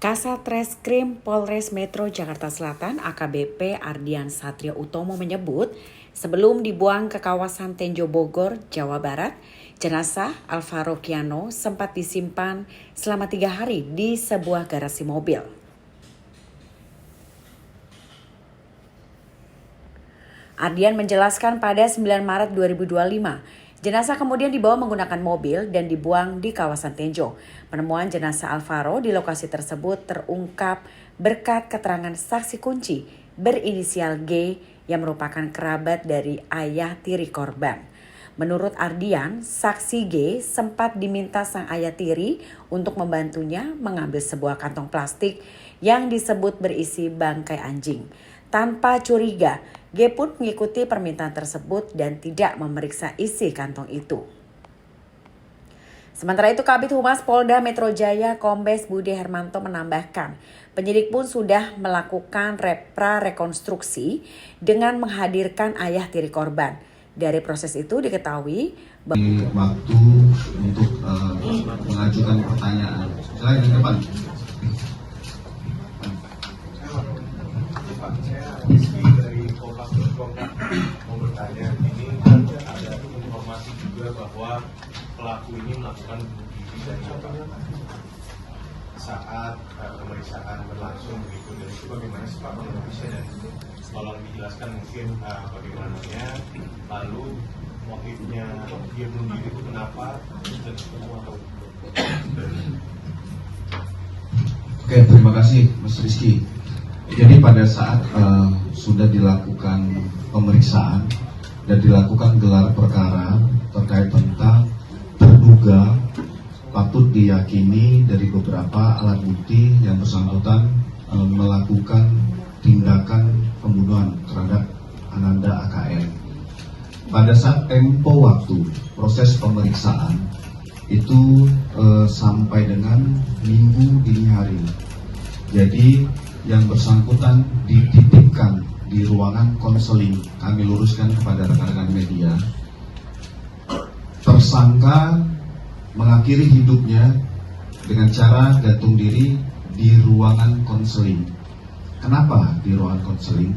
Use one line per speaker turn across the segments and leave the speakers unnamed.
Kasat Reskrim Polres Metro Jakarta Selatan AKBP Ardian Satrio Utomo menyebut sebelum dibuang ke kawasan Tenjo Bogor, Jawa Barat, jenazah Alvaro Kiano sempat disimpan selama 3 hari di sebuah garasi mobil. Ardian menjelaskan pada 9 Maret 2025, jenazah kemudian dibawa menggunakan mobil dan dibuang di kawasan Tenjo. Penemuan jenazah Alvaro di lokasi tersebut terungkap berkat keterangan saksi kunci berinisial G yang merupakan kerabat dari ayah tiri korban. Menurut Ardian, saksi G sempat diminta sang ayah tiri untuk membantunya mengambil sebuah kantong plastik yang disebut berisi bangkai anjing. Tanpa curiga, G pun mengikuti permintaan tersebut dan tidak memeriksa isi kantong itu. Sementara itu, Kabid Humas Polda Metro Jaya Kombes Budi Hermanto menambahkan, penyidik pun sudah melakukan prarekonstruksi dengan menghadirkan ayah tiri korban. Dari proses itu diketahui
waktu untuk mengajukan pertanyaan. Silakan di depan.
Dari Polres mau bertanya, ini ada informasi juga bahwa pelaku ini melakukan bunuh diri dari saat pemeriksaan berlangsung begitu. Dan itu bagaimana sih Pak kronologisnya, dan tolong dijelaskan mungkin bagaimananya, lalu motifnya dia bunuh diri itu kenapa dan atau
Oke, terima kasih Mas Rizky. Jadi pada saat sudah dilakukan pemeriksaan dan dilakukan gelar perkara terkait tentang terduga patut diyakini dari beberapa alat bukti yang bersangkutan melakukan tindakan pembunuhan terhadap Ananda AKM. Pada saat tempo waktu proses pemeriksaan itu sampai dengan Minggu dini hari. Jadi yang bersangkutan dititipkan di ruangan konseling. Kami luruskan kepada rekan-rekan media. Tersangka mengakhiri hidupnya dengan cara gantung diri di ruangan konseling. Kenapa di ruangan konseling?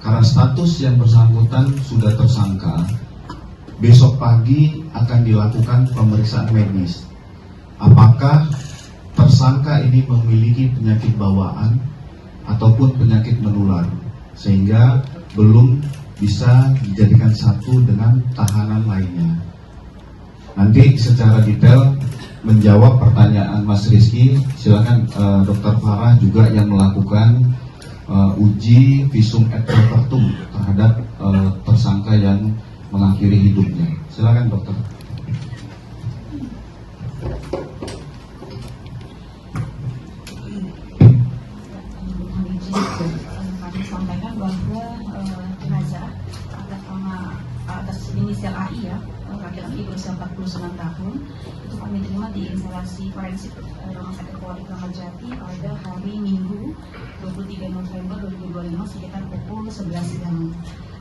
Karena status yang bersangkutan sudah tersangka. Besok pagi akan dilakukan pemeriksaan medis. Apakah tersangka ini memiliki penyakit bawaan ataupun penyakit menular, sehingga belum bisa dijadikan satu dengan tahanan lainnya. Nanti secara detail menjawab pertanyaan Mas Rizky, silakan Dr. Farah juga yang melakukan uji visum et repertum terhadap tersangka yang mengakhiri hidupnya. Silakan dokter.
Kami sampaikan bahwa jenazah atas inisial AI ya, laki-laki berusia 49 tahun, itu kami terima di instalasi forensik Rumah Sakit Polri Kramat Jati pada hari Minggu 23 November 2025 sekitar pukul 11 siang.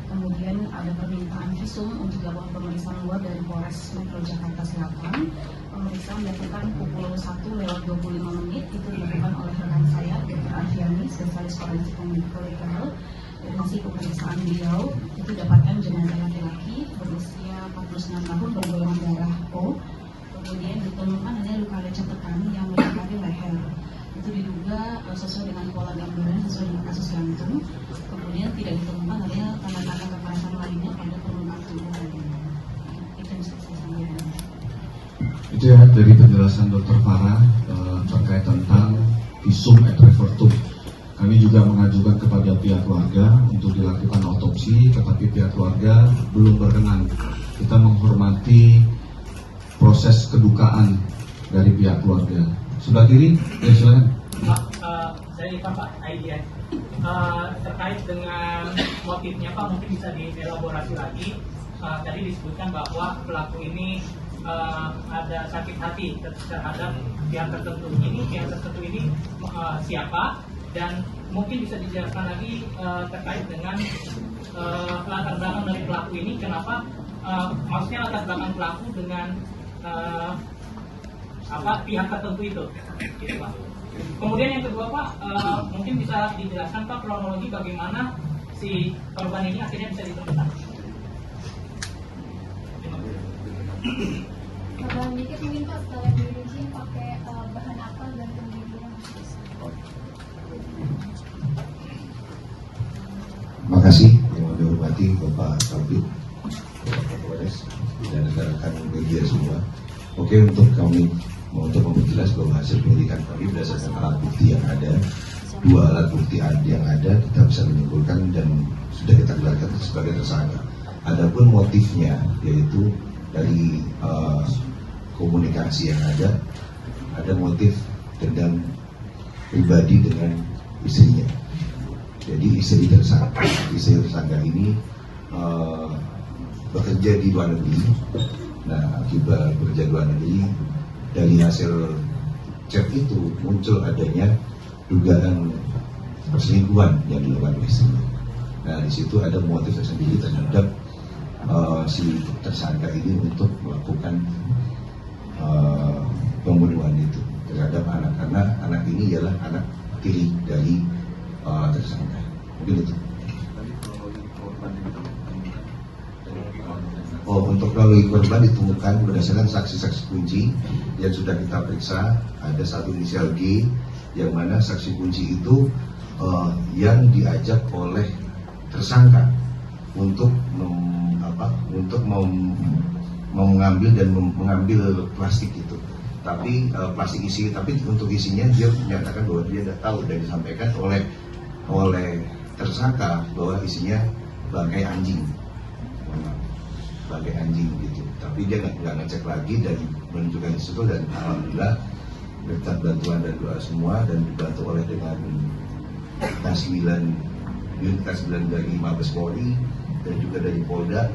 Kemudian ada permintaan visum untuk dilakukan pemeriksaan luar dari Polres Metro Jakarta Selatan. Pemeriksaan dilakukan pukul 1:25 itu dilakukan oleh rekan saya, Dr. Afiani, spesialis forensik molekuler. Dari hasil pemeriksaan beliau itu dapatkan jenazah laki-laki berusia 49 tahun bergolongan darah O. Kemudian ditemukan ada luka lecet tekan yang melukai leher. Itu diduga sesuai dengan pola gambaran sesuai dengan kasus jantung. Kemudian tidak ditemukan adanya tanda-tanda kekerasan lainnya pada permukaan tubuh lainnya. Itu yang bisa saya sampaikan.
Itu ya dari penjelasan Dr. Farah terkait tentang visum et repertum. Kami juga mengajukan kepada pihak keluarga untuk dilakukan otopsi, tetapi pihak keluarga belum berkenan. Kita menghormati proses kedukaan dari pihak keluarga. Sebelah kiri, ya silakan.
Pak, saya Ivan Pak, Aidian. Terkait dengan motifnya Pak, mungkin bisa dielaborasi lagi. Tadi disebutkan bahwa pelaku ini ada sakit hati terhadap pihak tertentu. Pihak tertentu ini siapa? Dan mungkin bisa dijelaskan lagi terkait dengan latar belakang dari pelaku ini. Kenapa? Maksudnya latar belakang pelaku dengan pihak tertentu itu, gitu Pak. Kemudian yang kedua Pak, mungkin bisa dijelaskan Pak kronologi bagaimana si korban ini akhirnya bisa ditemukan.
Tambahan dikit mungkin Pak, setelah diuji pakai bahan apa dan kemudian
Terima kasih yang kami hormati Bapak Taufik, Bapak Kapolres, dan rekan-rekan media semua. Oke, untuk memperjelas bahwa hasil penyelidikan kami berdasarkan alat bukti yang ada, 2 alat bukti yang ada, kita bisa menyimpulkan dan sudah kita gelarkan sebagai tersangka. Adapun motifnya, yaitu dari komunikasi yang ada motif dendam pribadi dengan istrinya. Jadi istri tersangka ini bekerja di luar negeri. Nah, akibat bekerja di luar negeri, dari hasil chat itu muncul adanya dugaan perselingkuhan yang dilakukan oleh istrinya. Nah, di situ ada motif tersendiri terhadap si tersangka ini untuk melakukan pembunuhan itu terhadap anak, karena anak ini ialah anak tiri dari tersangka. Mungkin itu. Untuk kronologi korban ditemukan berdasarkan saksi-saksi kunci yang sudah kita periksa. Ada satu inisial G, yang mana saksi kunci itu yang diajak oleh tersangka untuk mengambil dan mengambil plastik itu. Tapi plastik isi, tapi untuk isinya dia menyatakan bahwa dia tidak tahu, dan disampaikan oleh tersangka bahwa isinya bangkai anjing, gitu. Tapi dia nggak ngecek lagi dan menunjukkan itu, dan alhamdulillah berkat bantuan dan doa semua dan dibantu oleh dengan K9 dari Mabes Polri dan juga dari Polda,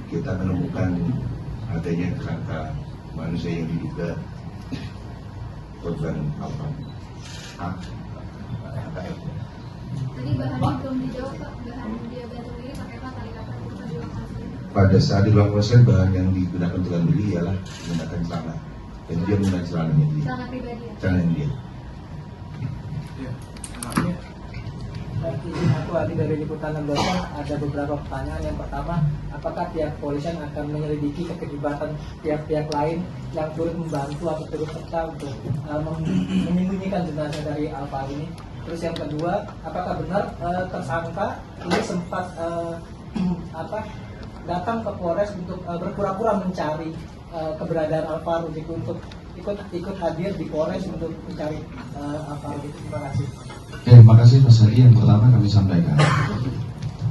kita menemukan adanya kerangka manusia yang diduga korban AKM.
tadi bahannya belum dijawab Pak, bahan dia gantung diri pakai apa tali kapan untuk di lokasi?
Pada saat di ruang proses, bahan yang digunakan untuk gantung diri ialah menggunakan celana. Jadi dia menggunakan celananya dia.
Celana pribadi ya?
Celana dia.
Izin aku Adi dari Liputan 16, ada beberapa pertanyaan. Yang pertama, apakah pihak polisian akan menyelidiki keterlibatan pihak-pihak lain yang turut membantu atau turut serta untuk menyembunyikan jenazah dari Alfa ini? Terus yang kedua, apakah benar tersangka ini sempat datang ke Polres untuk berpura-pura mencari keberadaan Alvaro untuk ikut hadir di Polres untuk mencari Alvaro? Terima kasih.
Terima kasih Mas Hadi. Yang pertama kami sampaikan,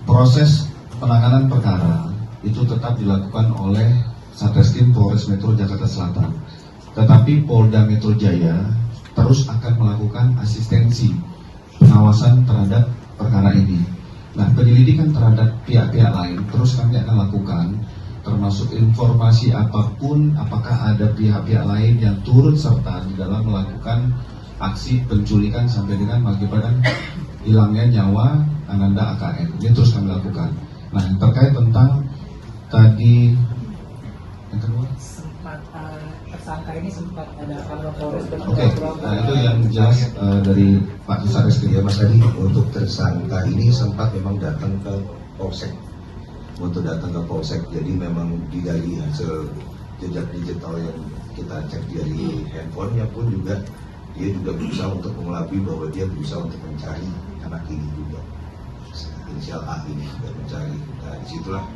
proses penanganan perkara itu tetap dilakukan oleh Satreskrim Polres Metro Jakarta Selatan. Tetapi Polda Metro Jaya terus akan melakukan asistensi pengawasan terhadap perkara ini. Nah, penyelidikan terhadap pihak-pihak lain terus kami akan lakukan, termasuk informasi apapun, apakah ada pihak-pihak lain yang turut serta di dalam melakukan aksi penculikan sampai dengan mengakibatkan hilangnya nyawa Ananda AKM. Ini terus kami lakukan. Nah, yang terkait tentang tadi yang kedua,
Sempat tersangka ini sempat ada kantor Polres.
Oke, nah itu yang jelas dari Pak Satreskrim.
Ya Mas Adi, untuk tersangka ini sempat memang datang ke Polsek. Jadi memang dari hasil jejak digital yang kita cek dari handphonenya pun juga, dia juga berusaha untuk mengelabui bahwa dia berusaha untuk mencari anak ini juga. Inisial A ini juga mencari. Nah, disitulah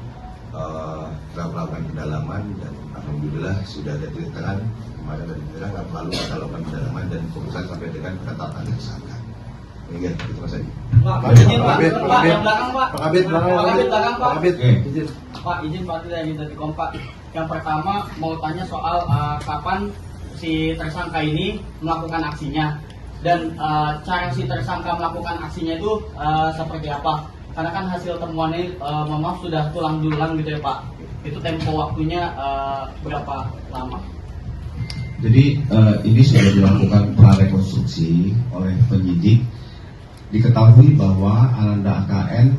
kita melakukan pendalaman dan alhamdulillah sudah ada titik terang. Kemarin dari titik terang, lalu kita lakukan pendalaman dan keputusan sampai dengan penetapan tersangka. Ini itu Mas Adi.
Pak, izin Pak, yang belakang Pak.
Pak Kabit belakang Pak.
Izin.
Pak, izin Pak, dari Kompak. Yang pertama mau tanya soal kapan si tersangka ini melakukan aksinya, dan cara si tersangka melakukan aksinya itu seperti apa? Karena kan hasil temuannya maaf sudah tulang belulang gitu ya Pak. Itu tempo waktunya berapa lama?
Jadi ini sudah dilakukan prarekonstruksi oleh penyidik. Diketahui bahwa Ananda AKM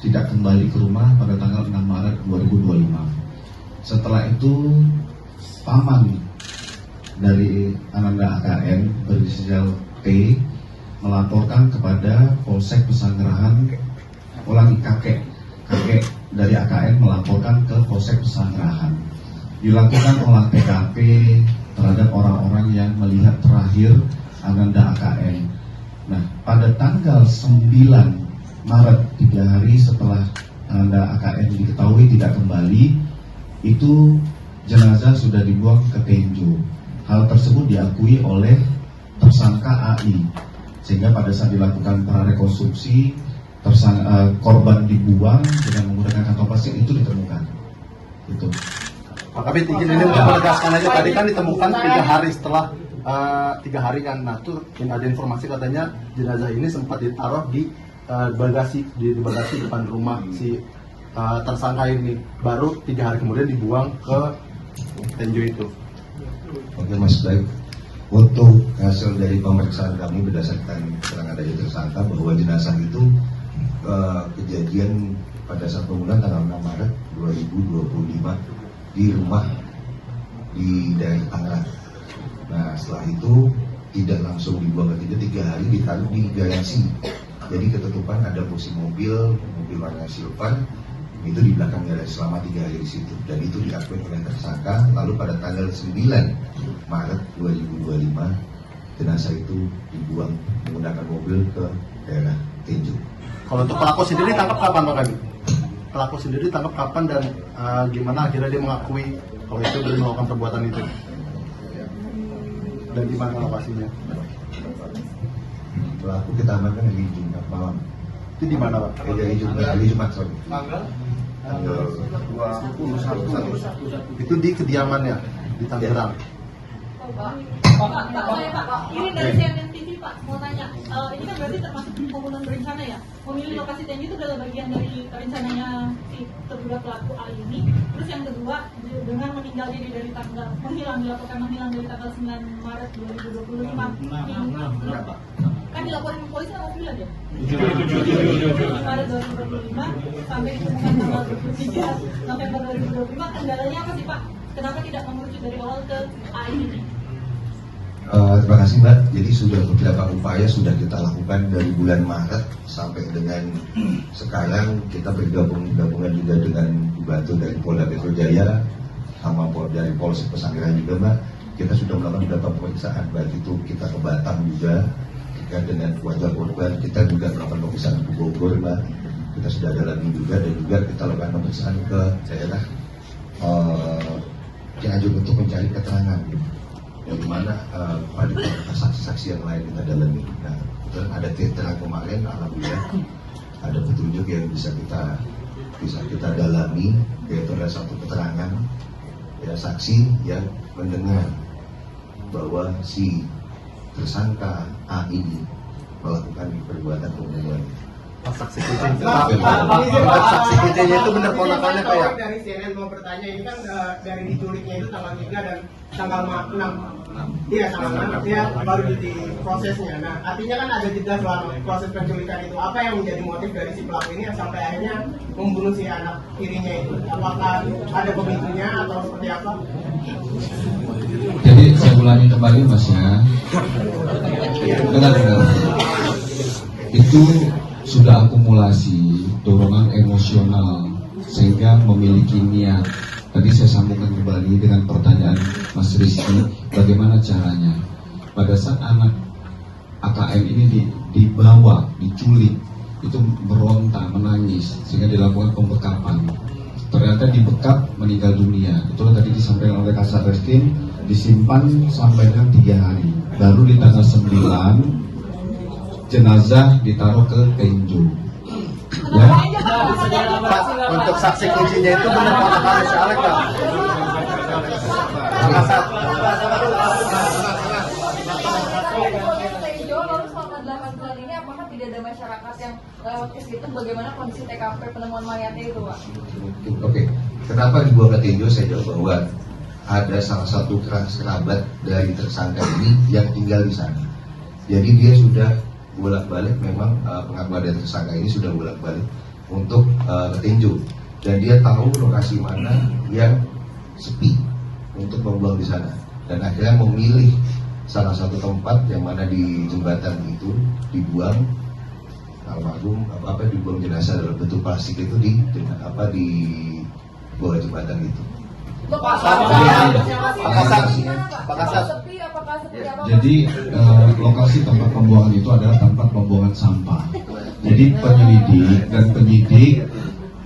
tidak kembali ke rumah pada tanggal 6 Maret 2025. Setelah itu paman dari Ananda AKM berinisial T melaporkan kepada Polsek Pesanggerahan, kakek dari AKN melaporkan ke Polsek Pesanggerahan. Dilakukan olah TKP terhadap orang-orang yang melihat terakhir Ananda AKN. Nah, pada tanggal 9 Maret, 3 hari setelah Ananda AKN diketahui tidak kembali, itu jenazah sudah dibuang ke Tenjo. Hal tersebut diakui oleh tersangka AI, sehingga pada saat dilakukan prarekonstruksi korban dibuang dengan menggunakan kantong plastik itu ditemukan. Itu.
Pak Kabit, izin ini untuk menegaskan aja, tadi kan ditemukan 3 hari setelah 3 hari kan, nah tuh ada informasi katanya jenazah ini sempat ditaruh di bagasi depan rumah si tersangka ini, baru 3 hari kemudian dibuang ke Tenjo itu.
Oke Mas, baik. Untuk hasil dari pemeriksaan kami berdasarkan keterangan dari tersangka bahwa jenazah itu kejadian pada saat pembunuhan tanggal 6 Maret 2025 di rumah di daerah Tangerang. Nah setelah itu tidak langsung dibuang ke Tenjo, 3 hari ditaruh di garasi. Jadi ketutupan ada posisi mobil warna silver itu di belakang garasi selama 3 hari di situ, dan itu diakui oleh tersangka. Lalu pada tanggal 9 Maret 2025 jenazah itu dibuang menggunakan mobil ke daerah Tenjo.
Kalau untuk pelaku sendiri tangkap kapan Pak Kabit? Pelaku sendiri tangkap kapan dan gimana akhirnya dia mengakui kalau itu dia melakukan perbuatan itu? Dan di mana lokasinya?
Pelaku kita amankan hari Jumat malam.
Itu di mana Pak?
Hari Jumat sore.
Tanggal 21. Itu di kediamannya di Tangerang.
Pak, ini dari CNN TV Pak, mau tanya, ini kan berarti termasuk pembunuhan berencana ya? Memilih lokasi Tenjo itu adalah bagian dari rencananya si terduga pelaku A ini. Terus yang kedua, dengan meninggal diri dari tanggal dilaporkan menghilang dari tanggal 9 Maret 2025 kan dilaporin ke polisi sama bilang ya? 7 Maret 2025 sampai ditemukan tanggal 23 November 2025, kendalanya apa sih Pak? Kenapa tidak mengerucut dari awal ke A ini?
Terima kasih Mbak. Jadi sudah beberapa upaya sudah kita lakukan dari bulan Maret sampai dengan sekarang. Kita bergabungan juga dengan dibantu dari Polda Metro Jaya sama dari Polsek Pesanggerahan juga Mbak. Kita sudah melakukan beberapa pemeriksaan, baik itu kita ke Batam juga dengan keluarga korban. Kita juga melakukan pemeriksaan ke Bogor Mbak. Kita sudah dalami juga, dan juga kita lakukan pemeriksaan ke daerah Cianjur untuk mencari keterangan dari mana pada saksi-saksi yang lain kita dalami. Nah, ada keterangan kemarin, alhamdulillah ada petunjuk yang bisa kita dalami, yaitu ada satu keterangan ya, saksi yang mendengar bahwa si tersangka A ini melakukan perbuatan pembunuhan.
Saksi kuncinya itu benar ponakannya Pak ya?
Dari CNN mau bertanya, ini kan dari diculiknya itu tanggal 3 dan tanggal 6. Iya, tanggal 6 dia baru di prosesnya. Nah, artinya kan ada jeda selama proses penculikan itu. Apa yang menjadi motif dari si pelaku ini sampai akhirnya membunuh si anak tirinya itu? Apakah ada pemicunya atau seperti apa?
Jadi saya ulangi kembali Mas ya. Dengar. Itu sudah akumulasi dorongan emosional sehingga memiliki niat. Tadi saya sambungkan kembali dengan pertanyaan Mas Rizky, bagaimana caranya? Pada saat anak AKM ini dibawa, diculik, itu beronta, menangis, sehingga dilakukan pembekapan. Ternyata dibekap, meninggal dunia. Itulah tadi disampaikan oleh Kasat Reskrim, disimpan sampai dengan 3 hari. Baru di tanggal 9 jenazah ditaruh ke Tenjo. Ya.
Pak, untuk saksi kuncinya itu benar ponakannya si Alek Pak?
Lalu selama 8 bulan ini apakah tidak ada masyarakat yang lewat ke situ? Bagaimana kondisi TKP penemuan mayatnya itu Pak?
Oke. Kenapa dibuang ke Tenjo? Saya jawab bahwa ada salah satu kerabat dari tersangka ini yang tinggal di sana. Jadi dia sudah bolak-balik, memang pengakuan dari tersangka ini sudah bolak-balik untuk ke Tenjo, dan dia tahu lokasi mana yang sepi untuk membuang di sana, dan akhirnya memilih salah satu tempat yang mana di jembatan itu dibuang almarhum dibuang jenazah dalam bentuk plastik itu di bawah jembatan itu.
Jadi lokasi tempat pembuangan itu adalah tempat pembuangan sampah. Jadi penyelidik dan penyidik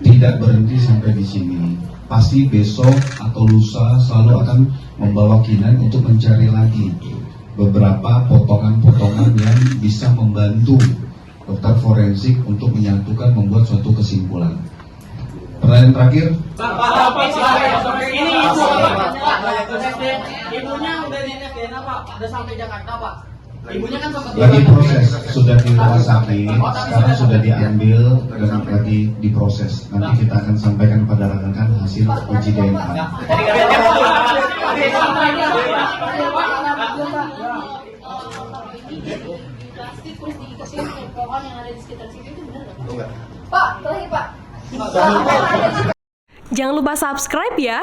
tidak berhenti sampai di sini. Pasti besok atau lusa selalu akan membawa Kinan untuk mencari lagi beberapa potongan-potongan yang bisa membantu dokter forensik untuk menyatukan membuat suatu kesimpulan. Pertanyaan terakhir.
Ini ibunya udah nenek DNA Pak, udah sampai Jakarta Pak. Ibunya kan sempat
Lagi proses, sudah di rumah sakit, sekarang sudah diambil dan lagi diproses. Nanti kita akan sampaikan pada rekan-rekan hasil uji DNA.
Plastik terus diiketin pohon yang ada di sekitar situ itu benar nggak?
Pak, terakhir Pak.
Jangan lupa subscribe ya.